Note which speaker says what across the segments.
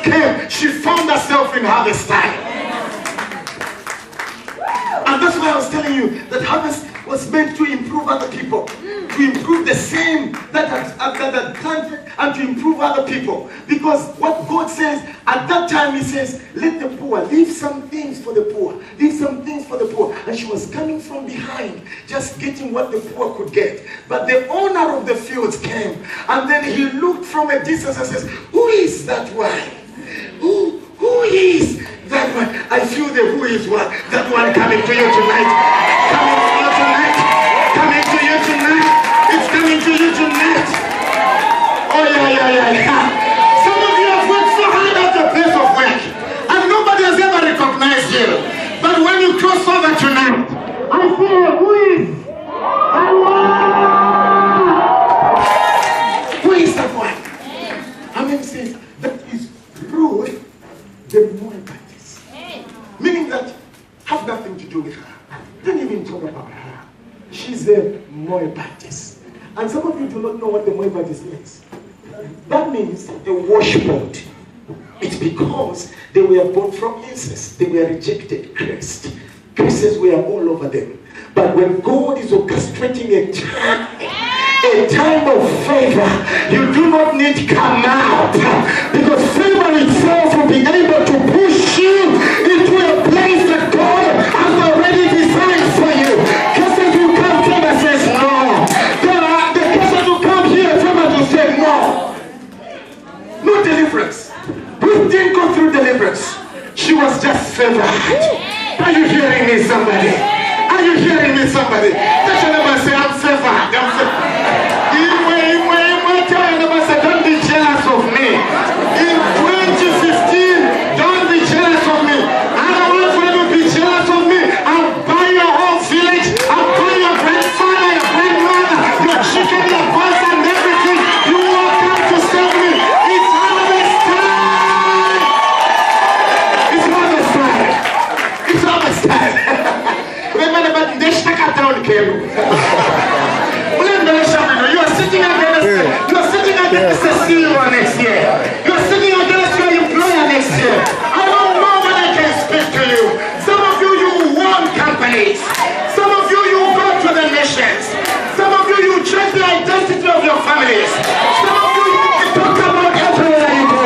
Speaker 1: harvest came, she found herself in harvest time. And that's why I was telling you that harvest was meant to improve other people, to improve the same that had planted, and to improve other people. Because what God says at that time, He says, let the poor, leave some things for the poor, leave some things for the poor. And she was coming from behind, just getting what the poor could get. But the owner of the fields came, and then he looked from a distance and says, who is that one? Who is that one? I feel the who is one. That one coming to you tonight. Coming to you tonight. Coming to you tonight. It's coming to you tonight. Oh yeah. Some of you have worked so hard at the place of work, and nobody has ever recognized you. But when you cross over tonight, I say, who is that one? Who is that one? Amen says that is Ruth the Moabitess. Meaning that have nothing to do with her. Don't even talk about her. She's a Moabitess. And some of you do not know what the Moabitess means. That means a washboard. It's because they were born from incest. They were rejected, cursed. Curses were all over them. But when God is orchestrating a time of favor, you do not need to come out, because favor itself will be able to push you into a place that God has already designed for you. Cases will come, favor says no. The cases will come here, favor will say no. No deliverance. Ruth didn't go through deliverance. She was just favored. Are you hearing me, somebody? Are you hearing me, somebody? Touch your neighbor and say, I'm favored. I'm favored. Don't be jealous of me. In 2015, don't be jealous of me. I don't want you to be jealous of me. I'll buy your whole village. I'll buy your grandfather, your grandmother, your chicken, your goats, and everything. You will come to save me. It's harvest time. It's harvest time. It's harvest time. Remember, but they stuck at the old cable. You are sitting against the CEO next year. You are sitting against your employer next year. I don't know when I can speak to you. Some of you, you won companies. Some of you, you go to the nations. Some of you, you change the identity of your families. Some of you, you talk about everywhere you go.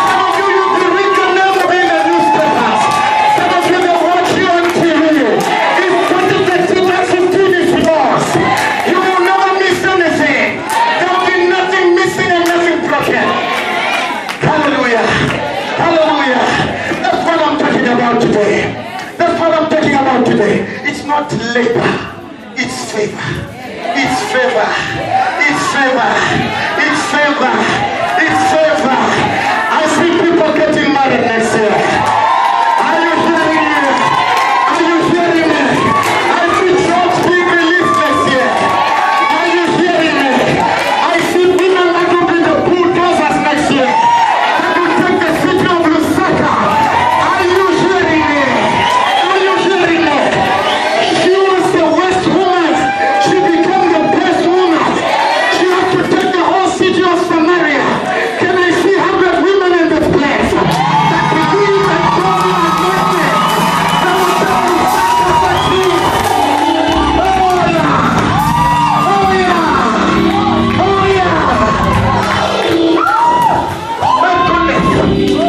Speaker 1: Some of you, you be written never in the newspapers. Some of you, they watch you on TV. If 2015 is yours, you will never miss anything. There will be nothing missing and nothing broken. Hallelujah. Hallelujah. That's what I'm talking about today. That's what I'm talking about today. It's not labor. It's favor. It's favor. It's favor. It's favor. It's favor. I see people getting married next year. Are you hearing me? Are you hearing me? I see jobs being released next year. Are you hearing me? I see women that will be the bulldozers next year. That will take the city of Lusaka. Are you hearing me? Are you hearing me? She was the worst woman. She became the best woman. She had to take the whole city of Samaria. Can I see 100 women in this place that believe that God has nothing? That will tell you sacrifice me. Oh yeah. Oh yeah. Oh yeah. My goodness.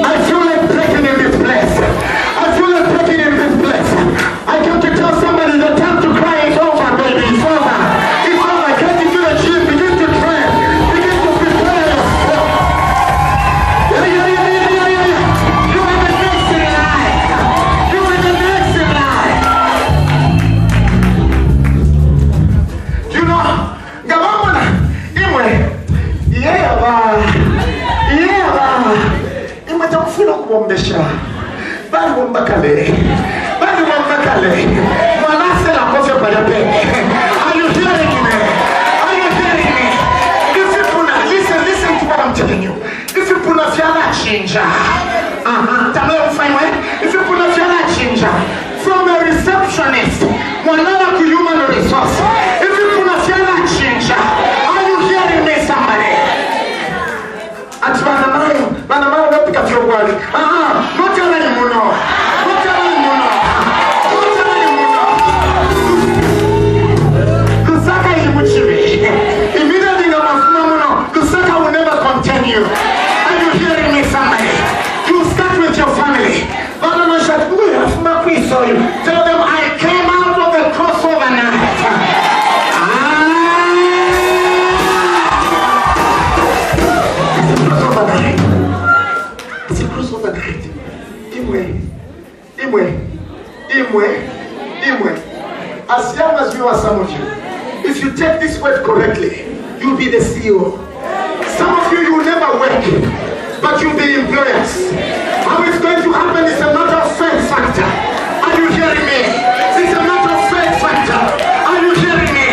Speaker 1: I feel like breaking in this place. I feel like breaking in this place. I come to tell somebody the time to cry is over, baby. It's over. It's over. Get into the gym. Begin to train. Begin to prepare yourself. Yeah. You are the next in line. You are the next in line. You know, Gabamona, Imwe, Imwe tamfuna kubombesha. Bali wombakale. Manase la kofia palape. Are you hearing me? Are you hearing me? If you put listen to what I'm telling you. If you put a fiala changer, if you put a fiala changer from a receptionist, another human resource. If you put a fiala changer, are you hearing me, somebody? At Banamayo, don't pick a your word. Not anymore. Not anymore. Lusaka imuchiri. Immediately Lusaka will never continue. Are you hearing me, somebody? You start with your family. Tell them I came out of the crossover night. It's a crossover night. Imwe. As young as you are, some of you, if you take this word correctly, you'll be the CEO. Some of you will never work, but you'll be employers. How it's going to happen is a matter of faith factor. Are you hearing me? It's a matter of faith factor. Are you hearing me?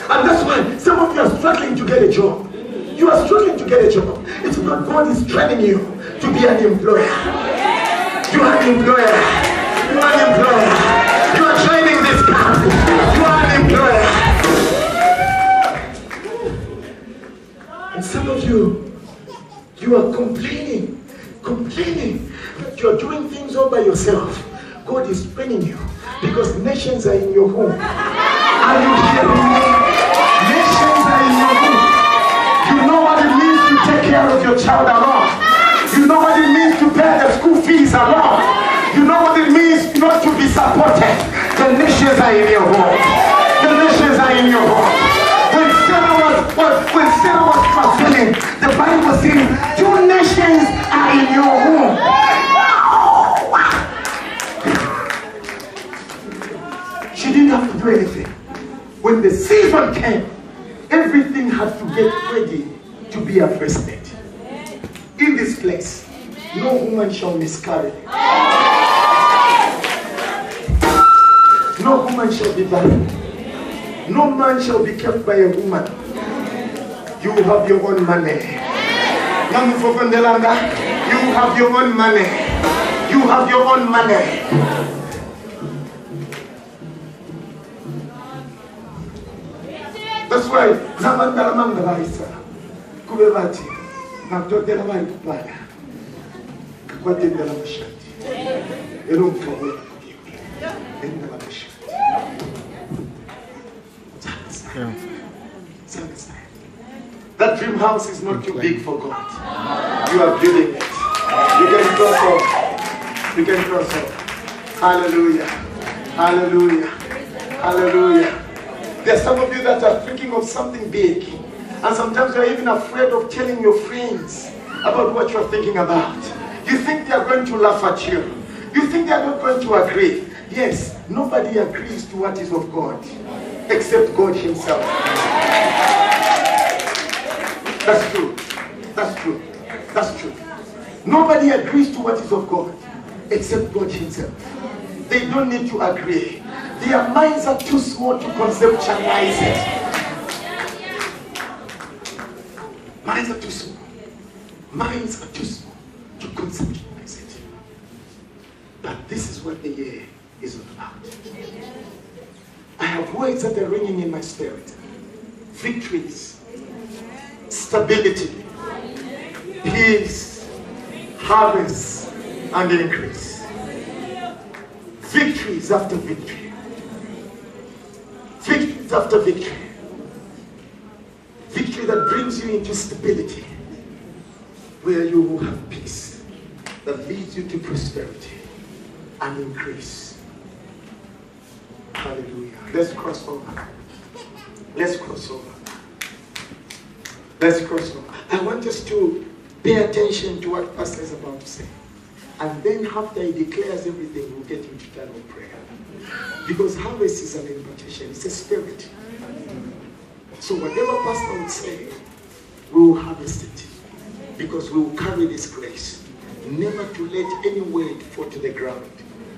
Speaker 1: And that's why some of you are struggling to get a job. You are struggling to get a job. It's because God is training you to be an employer. You are an employer. You are an employer. You are joining this camp. You are an employer. And some of you, you are complaining that you are doing things all by yourself. God is training you because nations are in your home. Are you hearing me? Nations are in your home. You know what it means to take care of your child alone. You know what it means to pay the school fees alone. You know what it means not to be supported. The nations are in your home. The nations are in your home. When Sarah was fulfilling, the Bible says, 2 nations are in your home. She didn't have to do anything. When the season came, everything had to get ready to be a president. In this place, no woman shall miscarry. No woman shall be barren. No man shall be kept by a woman. You have your own money. You have your own money. You have your own money. That's why that dream house is not too big for God. You are building it. You can cross over. You can cross over. Hallelujah. Hallelujah. Hallelujah. There are some of you that are thinking of something big. And sometimes you're even afraid of telling your friends about what you're thinking about. You think they are going to laugh at you. You think they are not going to agree. Yes, nobody agrees to what is of God except God himself. That's true. That's true. That's true. Nobody agrees to what is of God except God himself. They don't need to agree. Their minds are too small to conceptualize it. Minds are too small. Minds are too small to conceptualize it. But this is what the year is all about. I have words that are ringing in my spirit. Victories, stability, peace, harvest, and increase. Victories after victory. Victories after victory. Victory that brings you into stability, where you will have peace, that leads you to prosperity and increase. Hallelujah. Let's cross over. Let's cross over. Let's cross over. I want us to pay attention to what Pastor is about to say. And then after he declares everything, we'll get into time of prayer. Because harvest is an impartation. It's a spirit. So whatever Pastor would say, we will harvest it. Because we will carry this grace. Never to let any word fall to the ground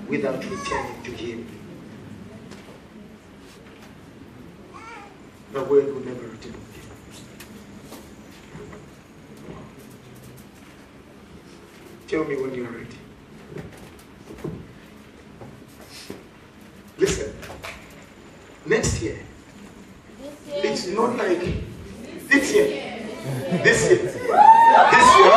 Speaker 1: without returning to him. The word will never return to him. Tell me when you are ready. Listen. Next year. It's not like this year. This year. This year.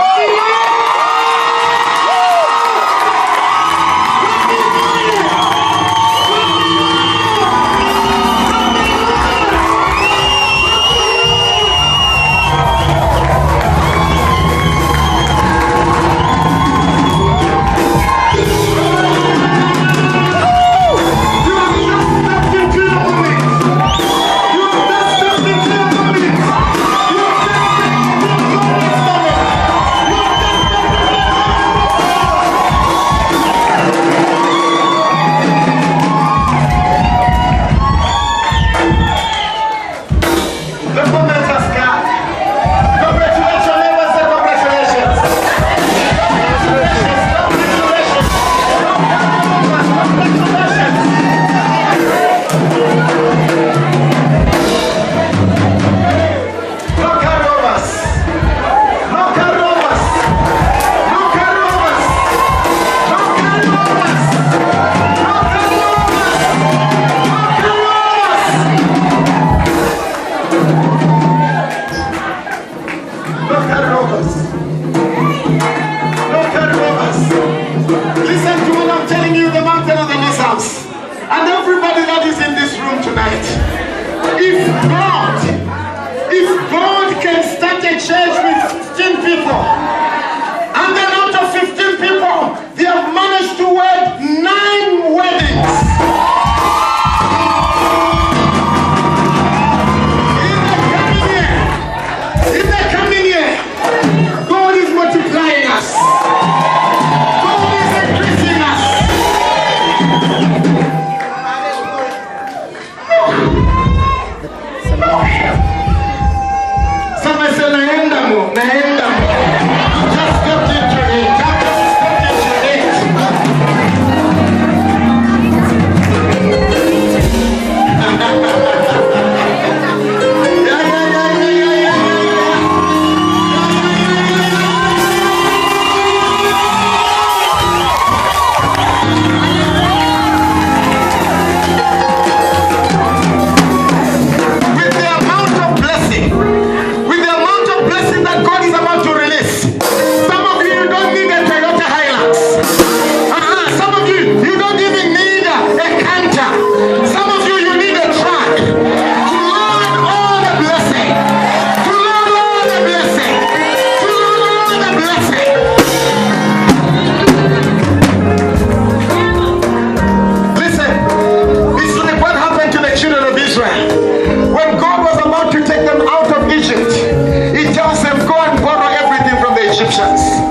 Speaker 1: No carry-overs. Listen to what I'm telling you, the mountain of the lizards. And everybody that is in this room tonight. If God can start a church with 15 people, and then out of 15 people, they have managed to wed 9 weddings. In the coming year, God is multiplying us. God is increasing us. Somebody say, naenda mo. Just get into it. When God was about to take them out of Egypt, He tells them, go and borrow everything from the Egyptians.